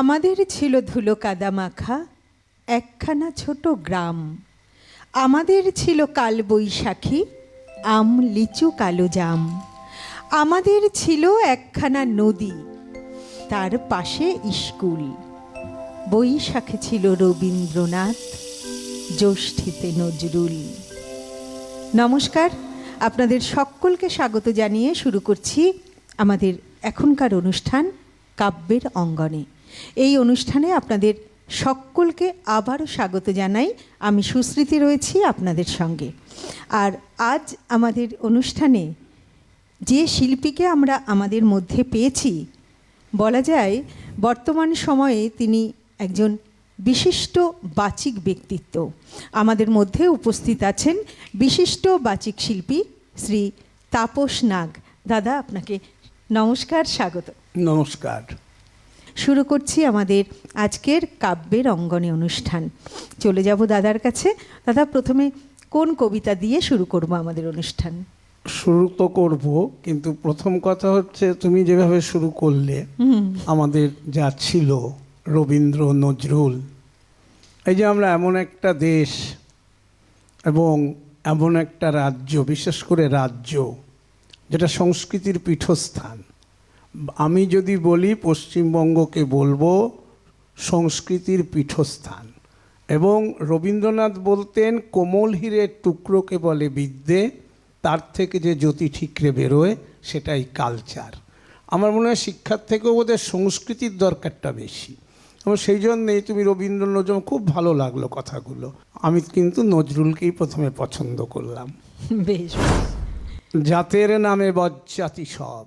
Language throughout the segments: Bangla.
আমাদের ছিল ধুলো কাদা মাখা একখানা ছোট গ্রাম। আমাদের ছিল কালবৈশাখী আম লিচু কালো জাম। আমাদের ছিল একখানা নদী, তার পাশে স্কুল। বৈশাখে ছিল রবীন্দ্রনাথ, জ্যৈষ্ঠীতে নজরুল। নমস্কার, আপনাদের সকলকে স্বাগত জানিয়ে শুরু করছি আমাদের এখনকার অনুষ্ঠান কাব্যের অঙ্গনে। এই অনুষ্ঠানে আপনাদের সকলকে আবারও স্বাগত জানাই। আমি সুস্মৃতি রয়েছি আপনাদের সঙ্গে। আর আজ আমাদের অনুষ্ঠানে যে শিল্পীকে আমরা আমাদের মধ্যে পেয়েছি, বলা যায় বর্তমান সময়ে তিনি একজন বিশিষ্ট বাচিক ব্যক্তিত্ব। আমাদের মধ্যে উপস্থিত আছেন বিশিষ্ট বাচিক শিল্পী শ্রী তাপস নাগ। দাদা, আপনাকে নমস্কার, স্বাগত। নমস্কার। শুরু করছি আমাদের আজকের কাব্যের অঙ্গনে অনুষ্ঠান। চলে যাব দাদার কাছে। দাদা, প্রথমে কোন কবিতা দিয়ে শুরু করব আমাদের অনুষ্ঠান? শুরু তো করব, কিন্তু প্রথম কথা হচ্ছে তুমি যেভাবে শুরু করলে, আমাদের যা ছিল রবীন্দ্র নজরুল, এই যে আমরা এমন একটা দেশ এবং এমন একটা রাজ্য, বিশেষ করে রাজ্য যেটা সংস্কৃতির পীঠস্থান। আমি যদি বলি পশ্চিমবঙ্গকে বলবো সংস্কৃতির পীঠস্থান। এবং রবীন্দ্রনাথ বলতেন কোমল হীরের টুকরোকে বলে বিদ্যে, তার থেকে যে জ্যোতি ঠিকরে বেরোয় সেটাই কালচার। আমার মনে হয় শিক্ষার থেকেও বোধহয় সংস্কৃতির দরকারটা বেশি। এবং সেই জন্যেই তুমি রবীন্দ্র নজরুল, খুব ভালো লাগলো কথাগুলো। আমি কিন্তু নজরুলকেই প্রথমে পছন্দ করলাম। বেশ। জাতের নামে বজ্জাতি সব,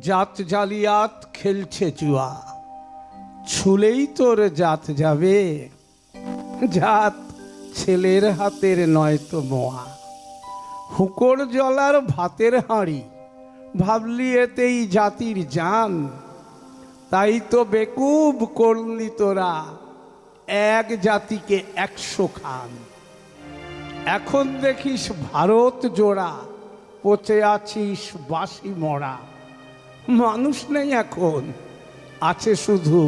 জাত জালিয়াত খেলছে জুয়া, ছুলেই তোর জাত যাবে, জাত ছেলের হাতের নয়তো মোয়া, হুকর জলার ভাতের হাঁড়ি, ভাবলি এতেই জাতির জান, তাই তো বেকুব করলি তোরা এক জাতিকে 100 খান। এখন দেখিস ভারত জোড়া, পচে আছিস বাসি মরা, মানুষ নেই এখন, আছে শুধু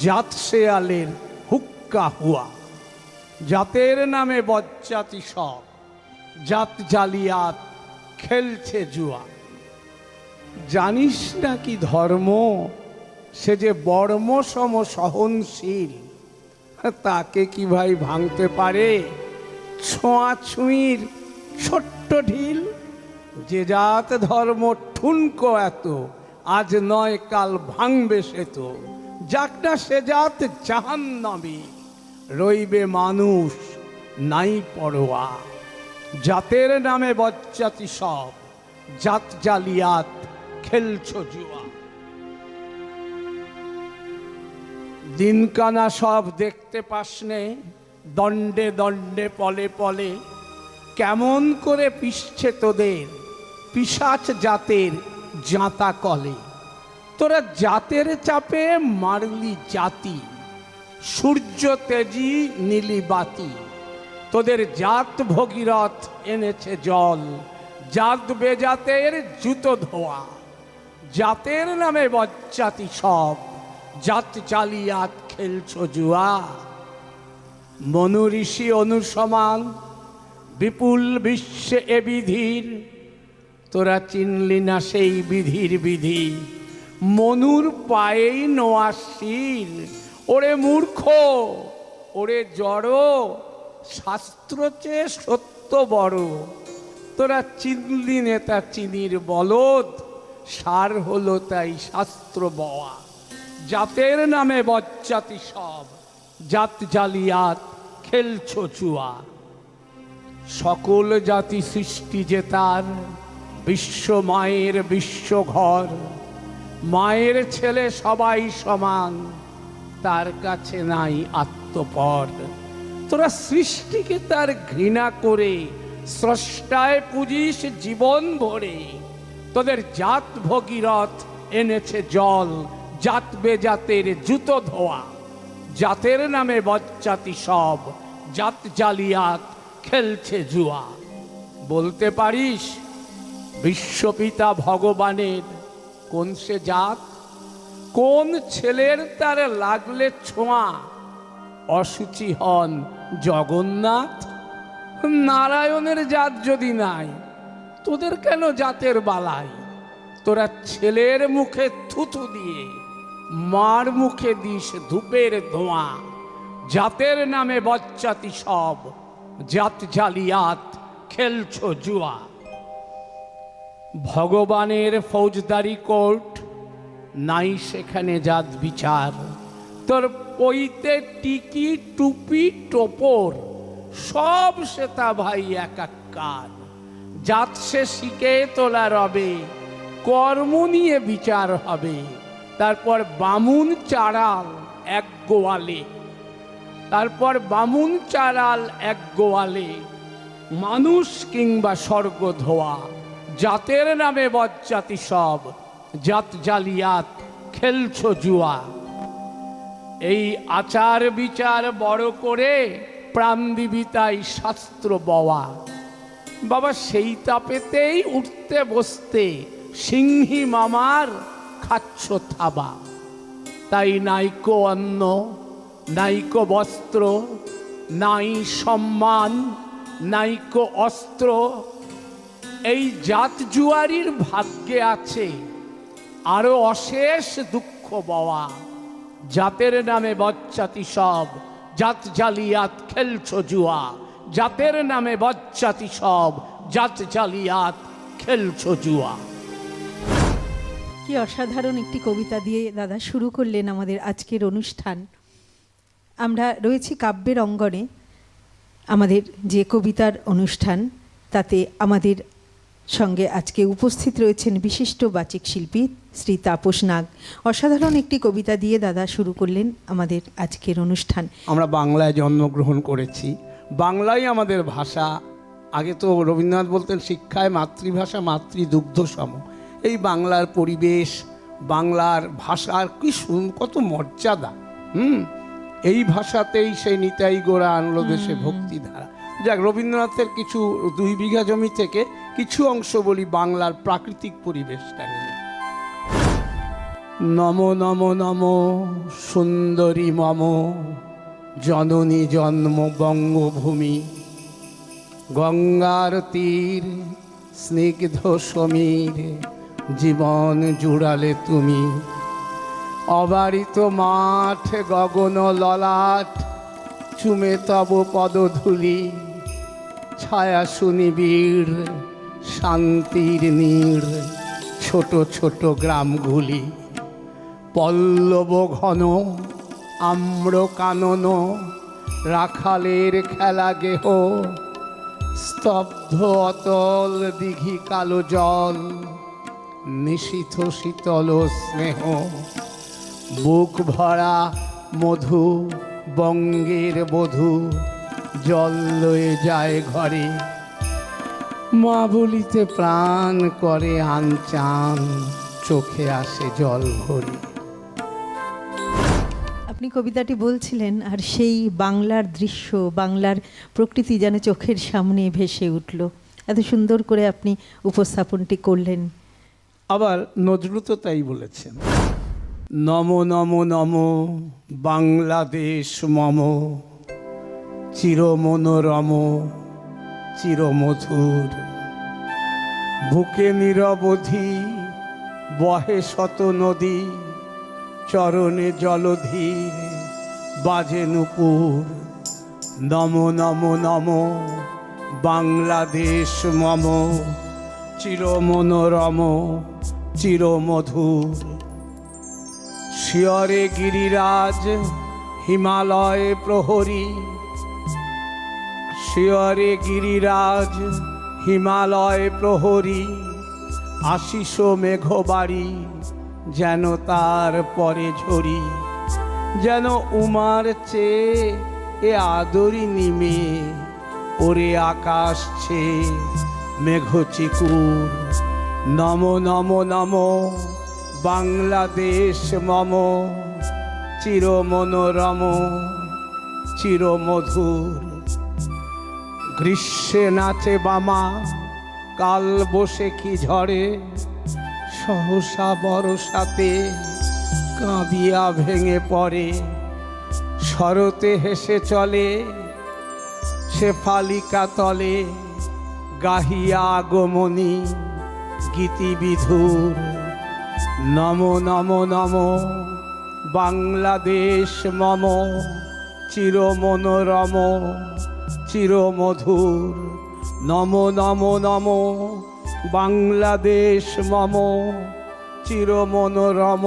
জাত শেয়ালের হুক্কা হুয়া। জাতের নামে বজ্জাতি সব, জাত জালিয়াত খেলছে জুয়া। জানিস নাকি ধর্ম সে যে বর্ম সম সহনশীল, তাকে কি ভাই ভাঙতে পারে ছোঁয়াছুঁয়ির ছোট্ট ঢিল? যে জাত ধর্ম ঠুনকো এত, আজ নয় কাল ভাঙবে সে তো, যাক না সে জাত জাহান্নামী, রইবে মানুষ নাই পরোয়া। জাতের নামে বজ্জাতি সব, জাত জালিয়াত খেলছো জুয়া। দিনকানা সব দেখতে পাসনে, দণ্ডে দণ্ডে পলে পলে, কেমন করে পিষছে তোদের পিশাচ জাতের জাঁতা কলে। তোরা জাতের চাপে মারলি জাতি, সূর্য তেজি নীলি বাতি, তোদের জাত ভগীরথ এনেছে জল, জাত বেজাতের জুতো ধোয়া। জাতের নামে বজ্জাতি সব, জাত জালিয়াত খেলছো জুয়া। মনু ঋষি অনুসমান, বিপুল বিশ্বে এ বিধির, তোরা চিনলি না সেই বিধির বিধি, মনুর পায়েই নোয়াশিল। ওরে মূর্খ, ওরে জড়, শাস্ত্র চেয়ে সত্য বড়, তোরা চিনলি নেতা চিনির বলদ, সার হলো তাই শাস্ত্র বওয়া। জাতের নামে বজ্জাতি সব, জাত জালিয়াত খেলছো জুয়া। সকল জাতি সৃষ্টি যে তার, বিশ্ব মায়ের বিশ্ব ঘর, মায়ের ছেলে সবাই সমান, তার কাছে নাই আত্মপর। তোরা সৃষ্টিকে তার ঘৃণা করে স্রষ্টায় পুজিস জীবন ভরে, তোদের জাত ভগীরথ এনেছে জল, জাত বেজাতের জুতো ধোয়া। জাতের নামে বজ্জাতি সব, জাত জালিয়াত খেলছে জুয়া। বলতে পারিস বিশ্বপিতা ভগবানের কোন সে জাত? কোন ছেলের তার লাগলে ছোঁয়া অসুচি হন জগন্নাথ? নারায়ণের জাত যদি নাই, তোদের কেন জাতের বালাই? তোরা ছেলের মুখে থুথু দিয়ে মার মুখে দিস ধূপের ধোঁয়া। জাতের নামে বচ্চাতি সব, জাত জালিয়াত খেলছো জুয়া। ভগবানের ফৌজদারি কোর্ট নাই সেখানে জাত বিচার। তোর পইতে টিকি টুপি টোপর সব সেটা ভাই একাকার। জাত সে শিখে তোলা রবে, কর্ম নিয়ে বিচার হবে। তারপর বামুন চারাল এক গোয়ালে, তারপর বামুন চারাল এক গোয়ালে, মানুষ কিংবা স্বর্গ ধোয়া। জাতের নামে বজ্জাতি সব, জাত জালিয়াত খেলছো জুয়া। এই আচার বিচার বড় করে প্রাণ দিবি তাই শাস্ত্র বওয়া। বাবা সেই তাপেতেই উঠতে বসতে সিংহী মামার খাচ্ছ থাবা। তাই নাইকো অন্ন, নাইকো বস্ত্র, নাই সম্মান, নাইকো অস্ত্র। এই জাত জুয়ারির ভাগ্যে আছে আরো অশেষ দুঃখ বওয়া। জাতের নামে বচ্চাতি সব, জাত জালিয়াত খেলছো জুয়া। জাতের নামে বচ্চাতি সব, জাত জালিয়াত খেলছো জুয়া। কি অসাধারণ একটি কবিতা দিয়ে দাদা শুরু করলেন আমাদের আজকের অনুষ্ঠান। আমরা রয়েছি কাব্যের অঙ্গনে। আমাদের যে কবিতার অনুষ্ঠান, তাতে আমাদের সঙ্গে আজকে উপস্থিত রয়েছেন বিশিষ্ট বাচিক শিল্পী শ্রী তাপস নাগ। অসাধারণ একটি কবিতা দিয়ে দাদা শুরু করলেন আমাদের আজকের অনুষ্ঠান। আমরা বাংলায় জন্মগ্রহণ করেছি, বাংলাই আমাদের ভাষা। আগে তো রবীন্দ্রনাথ বলতেন শিক্ষায় মাতৃভাষা মাতৃদুগ্ধ সম। এই বাংলার পরিবেশ, বাংলার ভাষার কি কত মর্যাদা। এই ভাষাতেই সেই নিতাই গোরা আনলো দেশে ভক্তিধারা। যাক, রবীন্দ্রনাথের কিছু 2 বিঘা জমি থেকে কিছু অংশ বলি বাংলার প্রাকৃতিক পরিবেশটা নিয়ে। নম নম নম সুন্দরী মম জননী জন্ম বঙ্গভূমি। গঙ্গার তীর স্নিগ্ধ সমীর জীবন জুড়ালে তুমি। অবারিত মাঠ গগন ললাট চুমে তব পদধূলি। ছায়া সুনিবিড় শান্তির নীড় ছোট ছোট গ্রামগুলি। পল্লব ঘন আম্র কানন রাখালের খেলা গেহ। স্তব্ধ অতল দিঘি কালো জল নিশীথ শীতল স্নেহ। বুক ভরা মধু বঙ্গের বধূ জল লয়ে যায় ঘরে। মা বলিতে প্রাণ করে আনচান চোখে আসে জল ভরে। আপনি কবিতাটি বলছিলেন আর সেই বাংলার দৃশ্য, বাংলার প্রকৃতি যেন চোখের সামনে ভেসে উঠল। এত সুন্দর করে আপনি উপস্থাপনটি করলেন। আবার নজরুল তো তাই বলেছেন, নম নম নম বাংলাদেশ মম চির মনোরম চির মধুর। বুকে নিরবধি বহে শত নদী চরণে জলধীর বাজে নূপুর। নম নম নম বাংলাদেশ মম চির মনোরম চির মধুর। শিয়রে গিরিরাজ হিমালয় প্রহরী। শিয়রে গিরিরাজ হিমালয় প্রহরী। আশিস মেঘবাড়ি যেন তার পরে ঝরি। যেন উমার চেয়ে এ আদরি নিমে ওরে আকাশ ছেয়ে মেঘ চিকুর। নম নম নম বাংলাদেশ মম চির মনোরম চির মধুর। গ্রীষ্মে নাচে বামা কাল বসে কি ঝড়ে। সহসা বরসাতে কাঁদিয়া ভেঙে পড়ে, শরতে হেসে চলে, সে ফালিকা তলে গাহিয়া আগমনী গীতিবিধুর। নম নম নম বাংলাদেশ মম, চিরমনোরম চিরমধুর। নম নম নম বাংলাদেশ মম, চিরমনোরম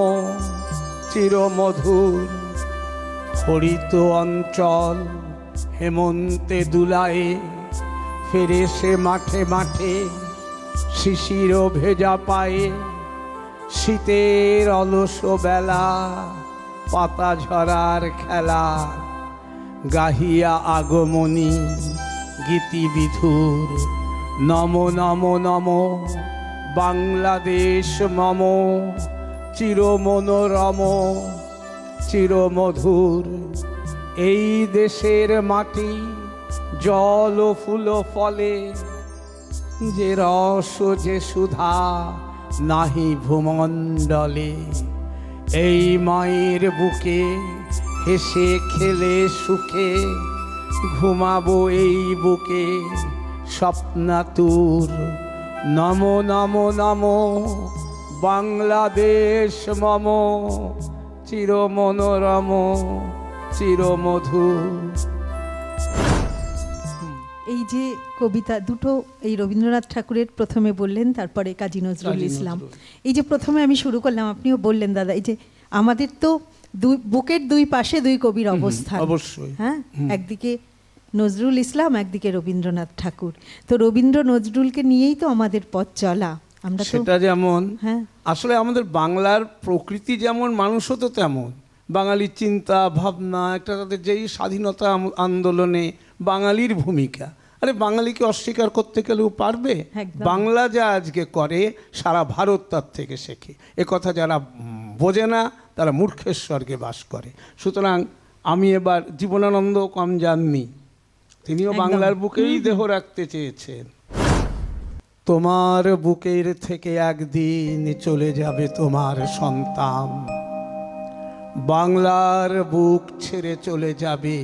চিরমধুর। হরিত অঞ্চল হেমন্তে দুলায়ে, ফেরে সে মাঠে মাঠে শিশির ভেজা পায়ে। শীতের অলস বেলা পাতা ঝরার খেলা, গাহিয়া আগমনী গীতিবিধুর। নম নম নম বাংলাদেশ মম, চিরমনোরম চিরমধুর। এই দেশের মাটি জল ও ফুল ফলে, যে রস যে সুধা নাহি ভূমণ্ডলে। এই মায়ের বুকে হেসে খেলে সুখে, ঘুমাবো এই বুকে স্বপ্নাতুর। নম নম নম বাংলাদেশ মম, চিরমনোরম চিরমধুর। এই যে কবিতা দুটো, এই রবীন্দ্রনাথ ঠাকুরের প্রথমে বললেন, তারপরে কাজী নজরুল ইসলাম। এই যে প্রথমে আমি শুরু করলাম, আপনিও বললেন দাদা, এই যে আমাদের তো বুকের দুই পাশে দুই কবির অবস্থান। অবশ্যই। হ্যাঁ, একদিকে নজরুল ইসলাম, একদিকে রবীন্দ্রনাথ ঠাকুর। তো রবীন্দ্র নজরুলকে নিয়েই তো আমাদের পথ চলা। আমরা তো সেটা যেমন, হ্যাঁ, আসলে আমাদের বাংলার প্রকৃতি যেমন, মানুষও তো তেমন। বাঙালির চিন্তা ভাবনা, একটা তাদের যেই স্বাধীনতা আন্দোলনে বাঙালির ভূমিকা, আরে বাঙালিকে অস্বীকার করতে গেলেও পারবে? একদম। বাংলা যা আজকে করে সারা ভারত তার থেকে শেখে। এ কথা যারা বোঝে না তারা মূর্খের স্বর্গে বাস করে। সুতরাং আমি এবার জীবনানন্দ কম যাননি, তিনিও একদম। বাংলার বুকেই দেহ রাখতে চেয়েছেন। তোমার বুকের থেকে একদিন চলে যাবে তোমার সন্তান, বাংলার বুক ছেড়ে চলে যাবে।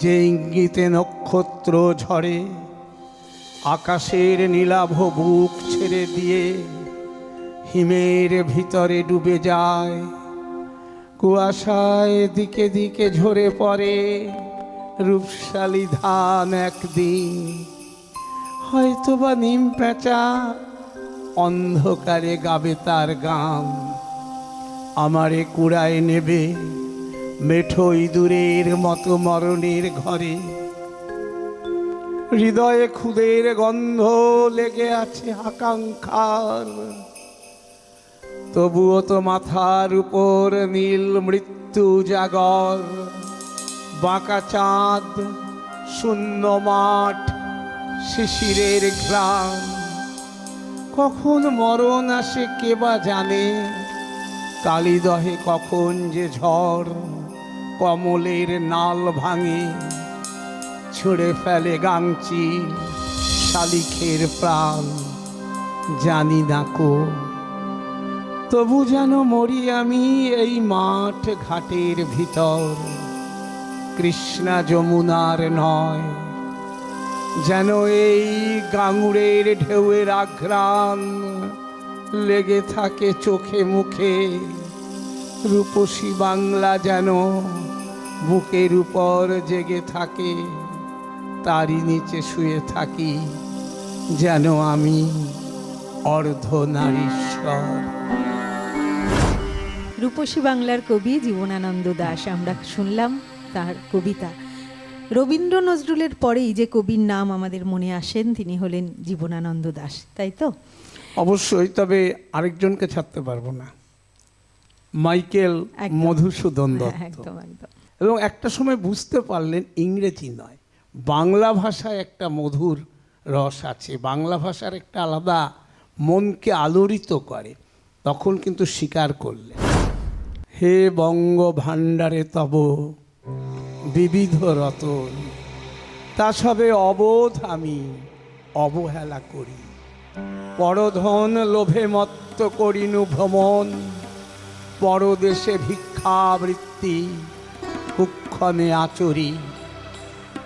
যে ইঙ্গিতে নক্ষত্র ঝরে, আকাশের নীলাভ বুক ছেড়ে দিয়ে হিমের ভিতরে ডুবে যায়। কুয়াশায় দিকে দিকে ঝরে পড়ে রূপশালী ধান। একদিন হয়তোবা নিম পেঁচা অন্ধকারে গাবে তার গান। আমারে কুড়ায় নেবে মেঠো ইঁদুরের মতো মরণের ঘরে। হৃদয়ে খুদের গন্ধ লেগে আছে আকাঙ্ক্ষার, তবুও তো মাথার উপর নীল মৃত্যু জাগর। বাঁকা চাঁদ, শূন্য মাঠ, শিশিরের ঘ্রাণ। কখন মরণ আসে কে বা জানে, কালিদহে কখন যে ঝড় কমলের নাল ভাঙে। ছুঁড়ে ফেলে গাংচি শালিখের প্রাণ, জানি না কো। তবু যেন মরি আমি এই মাঠ ঘাটের ভিতর, কৃষ্ণা যমুনার নয়। যেন এই গাঙুড়ের ঢেউয়ের আঘ্রাণ লেগে থাকে চোখে মুখে। রূপসী বাংলা যেন বুকের উপর জেগে থাকে, তারই নিচে শুয়ে থাকি যেন আমি অর্ধনারীশ্বর। রূপসী বাংলার কবি জীবনানন্দ দাশ আমরা শুনলাম তার কবিতা। রবীন্দ্র নজরুলের পরেই যে কবির নাম আমাদের মনে আসেন তিনি হলেন জীবনানন্দ দাশ, তাই তো? অবশ্যই, তবে আরেকজনকে ছাড়তে পারবো না, মাইকেল মধুসূদন দত্ত। একদম একদম। এবং একটা সময় বুঝতে পারলেন ইংরেজি নয়, বাংলা ভাষায় একটা মধুর রস আছে, বাংলা ভাষার একটা আলাদা মনকে আলোড়িত করে। তখন কিন্তু স্বীকার করলেন, হে বঙ্গ ভাণ্ডারে তব বিবিধ রতন, তা সবে অবোধ আমি অবহেলা করি। পরধন লোভে মত্ত করিনু ভ্রমণ, পরদেশে ভিক্ষাবৃত্তি কুক্ষণে আচরি,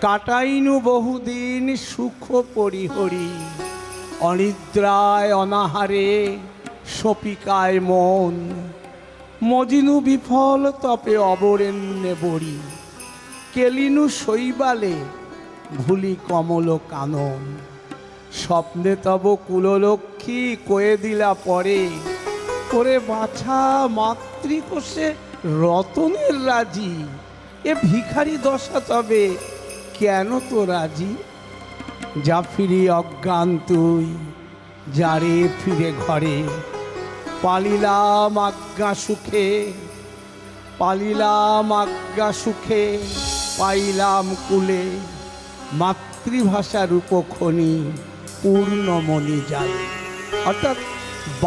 কাটাইনু বহুদিন সুখ পরিহরি, অনিদ্রায় অনাহারে সপিকায় মন, মজিনু বিফল তপে অবরেণ্যে বড়ি, কেলিনু শৈবালে ভুলি কমল কানন, স্বপ্নে তব কুললক্ষ্মী কয়ে দিলা পরে, ওরে বাছা মাতৃকোষে রতনের রাজি, এ ভিখারি দশা তবে কেন তো রাজি? যা ফিরি অজ্ঞান তুই যারে ফিরে ঘরে, পালিলাম আজ্ঞা সুখে, পালিলাম আজ্ঞা সুখে, পাইলাম কুলে, মাতৃভাষার উপখনি পূর্ণমণি জালে। অর্থাৎ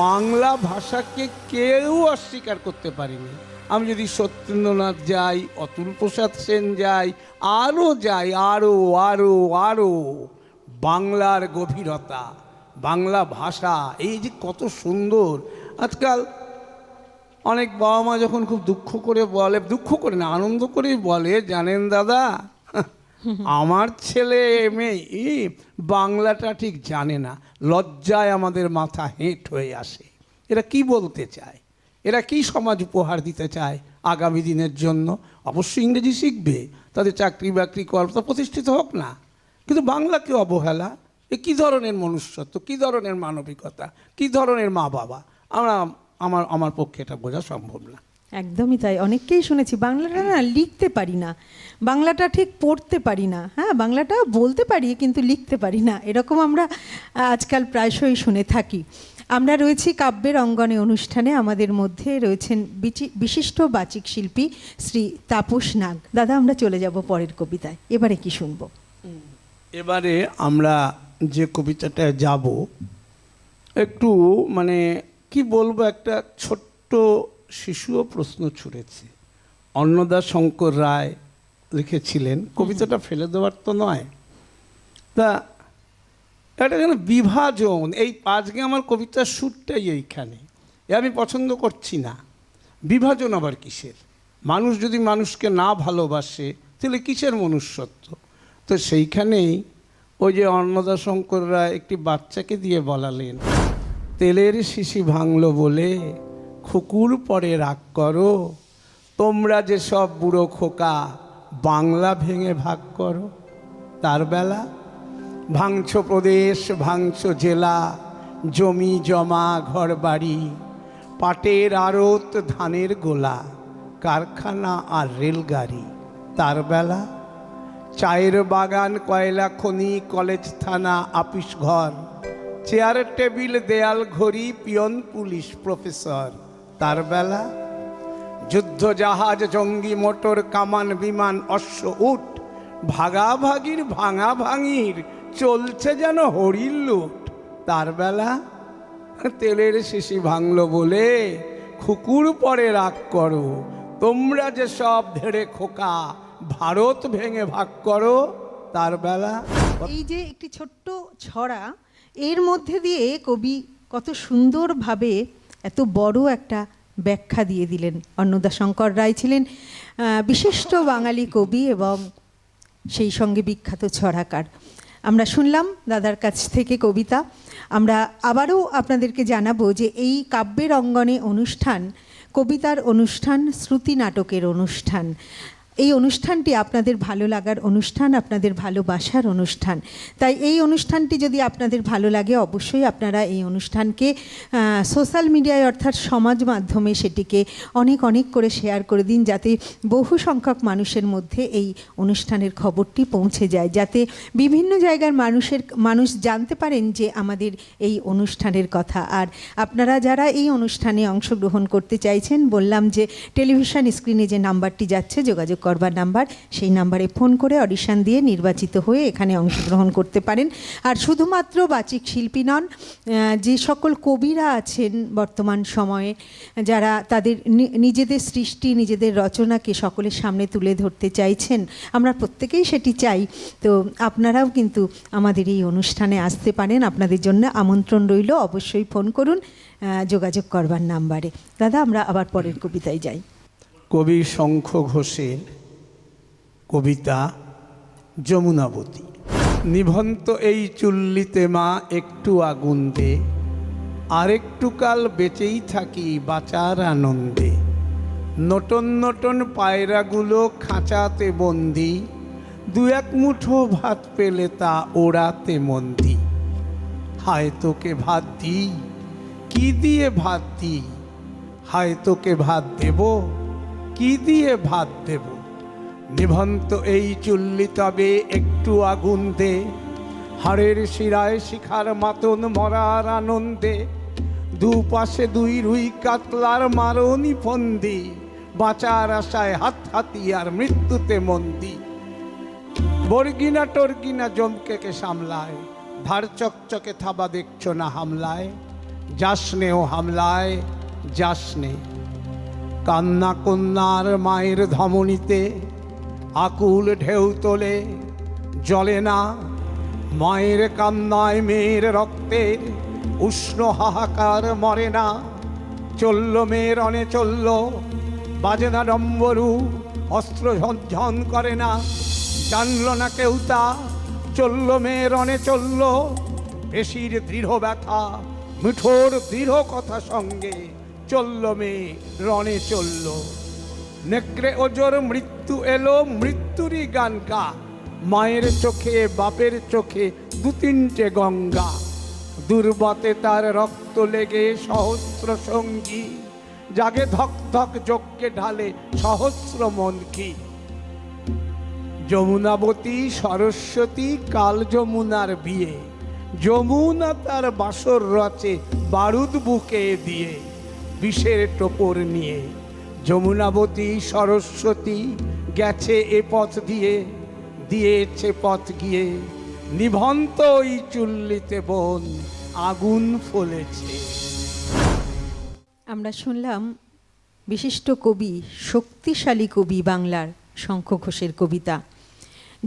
বাংলা ভাষাকে কেউ অস্বীকার করতে পারেনি। আমি যদি সত্যেন্দ্রনাথ যাই, অতুল প্রসাদ সেন যাই, আরও যাই, আরও আরও আরও, বাংলার গভীরতা, বাংলা ভাষা এই যে কত সুন্দর। আজকাল অনেক বাবা মা যখন খুব দুঃখ করে বলে, দুঃখ করে না আনন্দ করেই বলে, জানেন দাদা আমার ছেলে মেয়ে বাংলাটা ঠিক জানে না, লজ্জায় আমাদের মাথা হেঁট হয়ে আসে। এরা কি বলতে চায়, এরা কি সমাজ উপহার দিতে চায় আগামী দিনের জন্য? অবশ্যই ইংরেজি শিখবে, তাদের চাকরি বাকরি কর্মটা প্রতিষ্ঠিত হোক না, কিন্তু বাংলাকে অবহেলা, এ কী ধরনের মনুষ্যত্ব, কী ধরনের মানবিকতা, কী ধরনের মা বাবা? আমার পক্ষে এটা বোঝা সম্ভব না। একদমই তাই। অনেককেই শুনেছি বাংলাটা না লিখতে পারি না, বাংলাটা ঠিক পড়তে পারি না, হ্যাঁ বাংলাটা বলতে পারি কিন্তু লিখতে পারি না, এরকম আমরা আজকাল প্রায়শই শুনে থাকি। আমরা রয়েছি কাব্যের অঙ্গনে অনুষ্ঠানে, আমাদের মধ্যে রয়েছেন বিশিষ্ট বাচিক শিল্পী শ্রী তাপস নাগ। দাদা আমরা চলে যাব পরের কবিতায়, এবারে কি শুনবো? এবারে আমরা যে কবিতাটা যাব একটু মানে কি বলবো, একটা ছোট্ট শিশুও প্রশ্ন ছুঁড়েছে। অন্নদা শঙ্কর রায় লিখেছিলেন, কবিতাটা ফেলে দেওয়ার তো নয়, তা এটা যেন বিভাজন, এই আজকে আমার কবিতার সুরটাই এইখানে, এ আমি পছন্দ করছি না। বিভাজন আবার কিসের? মানুষ যদি মানুষকে না ভালোবাসে তাহলে কিসের মনুষ্যত্ব? তো সেইখানেই ওই যে অন্নদা শঙ্কর রায় একটি বাচ্চাকে দিয়ে বলালেন, তেলের শিশি ভাঙলো বলে খুকুর পরে রাগ করো, তোমরা যে সব বুড়ো খোকা বাংলা ভেঙে ভাগ করো। তার বেলা ভাঙছ প্রদেশ, ভাঙছ জেলা, জমি জমা ঘর বাড়ি, পাটের আড়ত ধানের গোলা, কারখানা আর রেলগাড়ি। তার বেলা চায়ের বাগান, কয়লা খনি, কলেজ থানা আপিস ঘর, চেয়ার টেবিল দেয়াল ঘড়ি, পিয়ন পুলিশ প্রফেসর। তার বেলা যুদ্ধ জাহাজ, জঙ্গি মোটর, কামান বিমান, অশ্ব উট, ভাগাভাগির ভাঙা ভাঙির চলছে যেন হরির লুট। তার বেলা তেলের শিশি ভাঙলো বলে খুকুর পরে রাগ করো, তোমরা যে সব ধেড়ে খোকা ভারত ভেঙে ভাগ করো। তার বেলা এই যে একটি ছোট্ট ছড়া, এর মধ্যে দিয়ে কবি কত সুন্দরভাবে এত বড় একটা ব্যাখ্যা দিয়ে দিলেন। অন্নদা শঙ্কর রায় ছিলেন বিশিষ্ট বাঙালি কবি এবং সেই সঙ্গে বিখ্যাত ছড়াকার। আমরা শুনলাম দাদার কাছ থেকে কবিতা। আমরা আবারও আপনাদেরকে জানাবো যে এই কাব্যের অঙ্গনে অনুষ্ঠান, কবিতার অনুষ্ঠান, শ্রুতি নাটকের অনুষ্ঠান। এই অনুষ্ঠানটি আপনাদের ভালো লাগার অনুষ্ঠান, আপনাদের ভালোবাসার অনুষ্ঠান। তাই এই অনুষ্ঠানটি যদি আপনাদের ভালো লাগে অবশ্যই আপনারা এই অনুষ্ঠানকে সোশ্যাল মিডিয়ায় অর্থাৎ সমাজ মাধ্যমে সেটিকে অনেক অনেক করে শেয়ার করে দিন, যাতে বহু সংখ্যক মানুষের মধ্যে এই অনুষ্ঠানের খবরটি পৌঁছে যায়, যাতে বিভিন্ন জায়গার মানুষ জানতে পারেন যে আমাদের এই অনুষ্ঠানের কথা। আর আপনারা যারা এই অনুষ্ঠানে অংশগ্রহণ করতে চাইছেন, বললাম যে টেলিভিশন স্ক্রিনে যে নাম্বারটি যাচ্ছে যোগাযোগ করবার নাম্বার, সেই নাম্বারে ফোন করে অডিশন দিয়ে নির্বাচিত হয়ে এখানে অংশগ্রহণ করতে পারেন। আর শুধুমাত্র বাচিক শিল্পী নন, যে সকল কবিরা আছেন বর্তমান সময়ে, যারা তাদের নিজেদের সৃষ্টি, নিজেদের রচনাকে সকলের সামনে তুলে ধরতে চাইছেন, আমরা প্রত্যেকেই সেটি চাই। তো আপনারাও কিন্তু আমাদের এই অনুষ্ঠানে আসতে পারেন, আপনাদের জন্য আমন্ত্রণ রইল। অবশ্যই ফোন করুন যোগাযোগ করবার নাম্বারে। দাদা, আমরা আবার পরের কবিতায় যাই। কবি শঙ্খ ঘোষের কবিতা যমুনাবতী। নিভন্ত এই চুল্লিতে মা একটু আগুন দে, আরেকটু কাল বেঁচেই থাকি বাঁচার আনন্দে। নটন নটন পায়রাগুলো খাঁচাতে বন্দি, দু এক মুঠো ভাত পেলে তা ওড়াতে মন্দি। হায় তোকে ভাত দিই, কি দিয়ে ভাত দিই, হায় তোকে ভাত দেব, কি দিয়ে ভাত দেব। নিভন্ত এই চুল্লি তবে একটু আগুন দে, হাড়ের শিরায় শিখার মাতন মরার আনন্দে। দুপাশে দুই রুই কাতলার মারণি ফন্দি, বাঁচার আশায় হাত হাতিয়ার মৃত্যুতে মন্দি। বর্গিনা টর্গিনা জমকেকে সামলায়, ধার চকচকে থাবা দেখছো না হামলায়। যাসনে ও হামলায় যাসনে। কান্না কন্যার মায়ের ধমনীতে আকুল ঢেউ তোলে, জলে না মায়ের কান্নায় মেয়ের রক্তের উষ্ণ হাহাকার মরে না। চলল মেয়ের রণে চলল, বাজে না ডম্বরু, অস্ত্র ঝনঝন করে না। জানল না কেউ তা, চলল মেয়ের রণে চলল, পেশির দৃঢ় ব্যথা মিঠোর দৃঢ় কথা সঙ্গে চলল মেয়ে রণে চলল। নেকড়ে ওজোর মৃত্যু এলো, মৃত্যুরই গান গা, মায়ের চোখে বাপের চোখে দু তিনটে গঙ্গা। দুর্বতে তার রক্ত লেগে সহস্র সঙ্গী, জাগে ধক ধক যজ্ঞে ঢালে সহস্র মনকি। যমুনাবতী সরস্বতী কাল যমুনার বিয়ে, যমুনা তার বাসর রচে বারুদ বুকে দিয়ে, বিষের টোপর নিয়ে। যমুনাবতী সরস্বতী গেছে এ পথ দিয়ে, দিয়েছে পথ গিয়ে। নিভন্ত ওই চুল্লিতে বোন আগুন ফলেছে। আমরা শুনলাম বিশিষ্ট কবি, শক্তিশালী কবি বাংলার শঙ্খ ঘোষের কবিতা,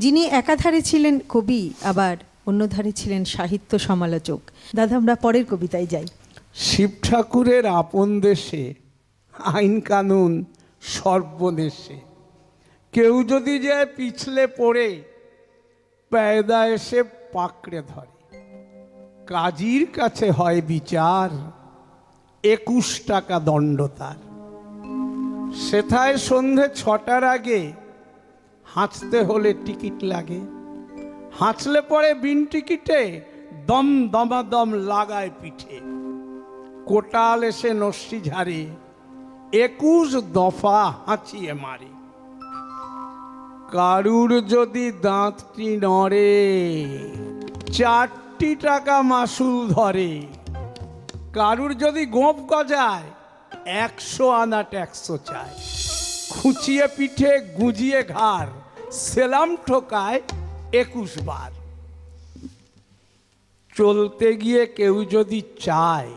যিনি একাধারে ছিলেন কবি আবার অন্যধারে ছিলেন সাহিত্য সমালোচক। দাদা, আমরা পরের কবিতায় যাই। শিব ঠাকুরের আপন দেশে আইন কানুন সর্বনেশে, কেউ যদি যায় পিছলে পড়ে পেয়দা এসে পাকড়ে ধরে। কাজীর কাছে হয় বিচার, 21 টাকা দণ্ড তার। সেথায় সন্ধে 6টার আগে হাঁচতে হলে টিকিট লাগে। হাঁচলে পরে বিন টিকিটে দম দমাদম লাগায় পিঠে। কোটাল এসে নস্যি ঝাড়ে, 21 দফা হাঁচিয়ে মারে। কারুর যদি দাঁতটি নড়ে, 4টি টাকা মাসুল ধরে। কারুর যদি গোঁপ গজায়, 100 আনা ট্যাক্সও চায়। খুঁচিয়ে পিঠে গুঁজিয়ে ঘাড়, সেলাম ঠোকায় 21 বার। চলতে গিয়ে কেউ যদি চায়,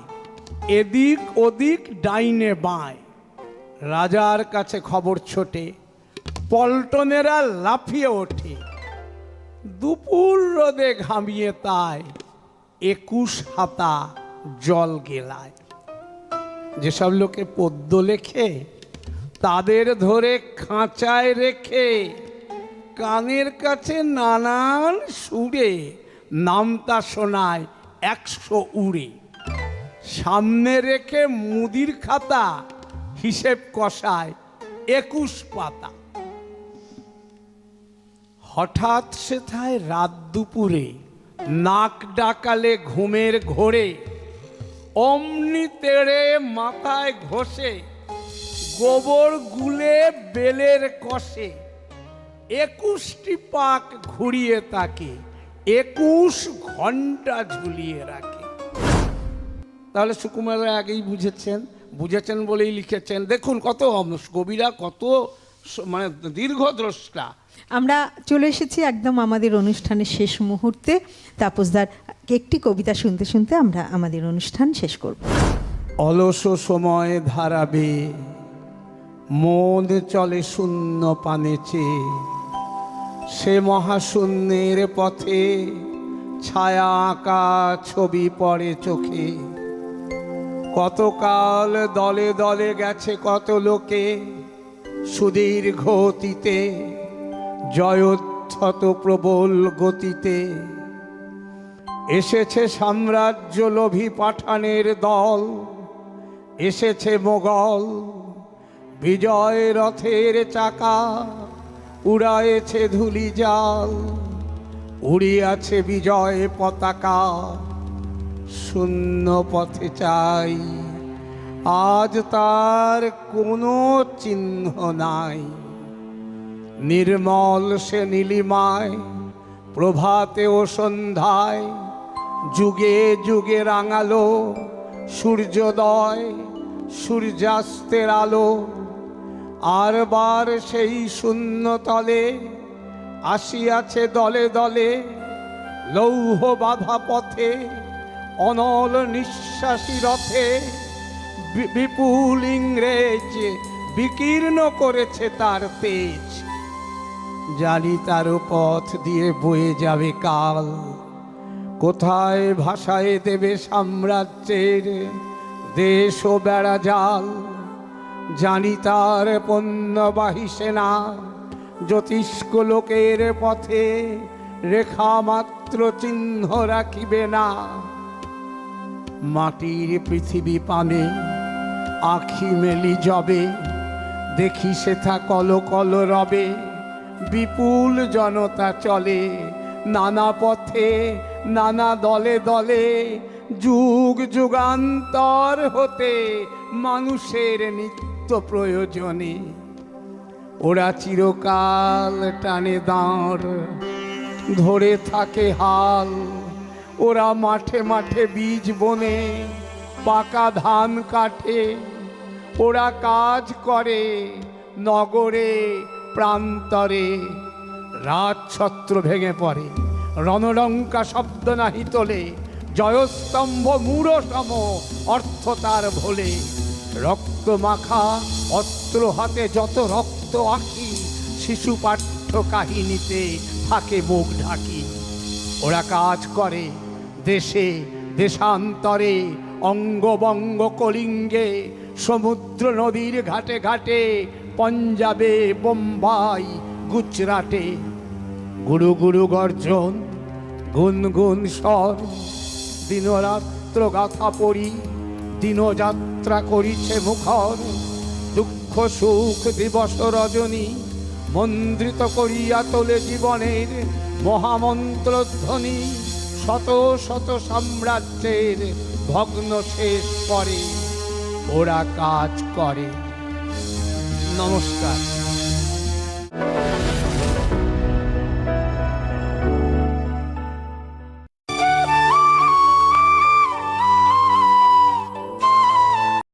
এদিক ওদিক ডাইনে বাঁয়। রাজার কাছে খবর ছোটে, পল্টনেরা লাফিয়ে ওঠে। দুপুর রোদে ঘামিয়ে তাই 21 হাতা জল গেলায়। যেসব লোকে পদ্য লেখে, তাদের ধরে খাঁচায় রেখে কানের কাছে নানান সুরে নামতা শোনায় 100 উড়ে। সামনে রেখে মুদির খাতা হিসেব কষায় 21 পাতা। হঠাৎ সেথায় রাত দুপুরে নাক ডাকালে ঘুমের ঘোরে, অমনি তেড়ে মাথায় ঘষে গোবর গুলে বেলের কষে। 21টি পাক ঘুরিয়ে তাকে 21 ঘন্টা ঝুলিয়ে রাখে। তাহলে সুকুমার আগেই বুঝেছেন বলেই লিখেছেন। দেখুন কত কবিরা কত মানে দীর্ঘদ্রষ্টা। আমরা চলে এসেছি একদম আমাদের অনুষ্ঠানের শেষ মুহূর্তে। তাপসদার একটি কবিতা শুনতে শুনতে আমরা আমাদের অনুষ্ঠান শেষ করব। অলস সময় ধারাবে, মন চলে শূন্য পানে চেয়ে, সে মহাশূন্যের পথে ছায়া আঁকা ছবি পড়ে চোখে। কতকাল দলে দলে গেছে কত লোকে, সুদীর্ঘ অতীতে জয়োদ্ধত প্রবল গতিতে। এসেছে সাম্রাজ্য লোভী পাঠানের দল, এসেছে মোগল বিজয় রথের চাকা, উড়ায়েছে ধুলি জাল, উড়িয়াছে বিজয় পতাকা। শূন্য পথে চাই, আজ তার কোনো চিহ্ন নাই। নির্মল সে নীলিমায়, প্রভাতে ও সন্ধ্যায়, যুগে যুগে রাঙালো সূর্যোদয় সূর্যাস্তের আলো। আর বার সেই শূন্য তলে আসিয়াছে দলে দলে, লৌহ বাধা পথে অনল নিঃশ্বাসী রথে। বিপুল ইংরেজ বিকীর্ণ করেছে তার তেজ, জানি তার পথ দিয়ে বয়ে যাবে কাল। কোথায় ভাষায় দেবে সাম্রাজ্যের দেশ ও বেড়া জাল, জানি তার পণ্যবাহী সেনা জ্যোতিষ্ক লোকের পথে রেখা মাত্র চিহ্ন রাখিবে না। মাটির পৃথিবী পানে আখি মেলি যবে, দেখি সেথা কল কল রবে। বিপুল জনতা চলে নানা পথে নানা দলে দলে, যুগ যুগান্তর হতে মানুষের নিত্য প্রয়োজনে। ওরা চিরকাল টানে দাঁড়, ধরে থাকে হাল। ওরা মাঠে মাঠে বীজ বনে পাকা ধান কাটে। ওরা কাজ করে নগরে প্রান্তরে, রাজছত্র ভেঙে পড়ে, রণডঙ্কা শব্দ নাহি তোলে। জয়স্তম্ভ মূঢ়সম অর্থ তার ভোলে। রক্ত মাখা অস্ত্র হাতে যত রক্ত আঁকি, শিশু পাঠ্য কাহিনীতে থাকে মুখ ঢাকি। ওরা কাজ করে দেশে দেশান্তরে, অঙ্গবঙ্গ কলিঙ্গে, সমুদ্র নদীর ঘাটে ঘাটে, পঞ্জাবে বোম্বাই গুজরাটে। গুরু গুরু গর্জন গুনগুন স্বর, দিনরাত্র গাথা পড়ি, দিনযাত্রা করিছে মুখর। দুঃখ সুখ দিবস রজনী, মন্দ্রিত করিয়া তোলে জীবনের মহামন্ত্রধ্বনি। শত শত সাম্রাজ্যের ভগ্ন শেষ করে ওরা কাজ করে। নমস্কার।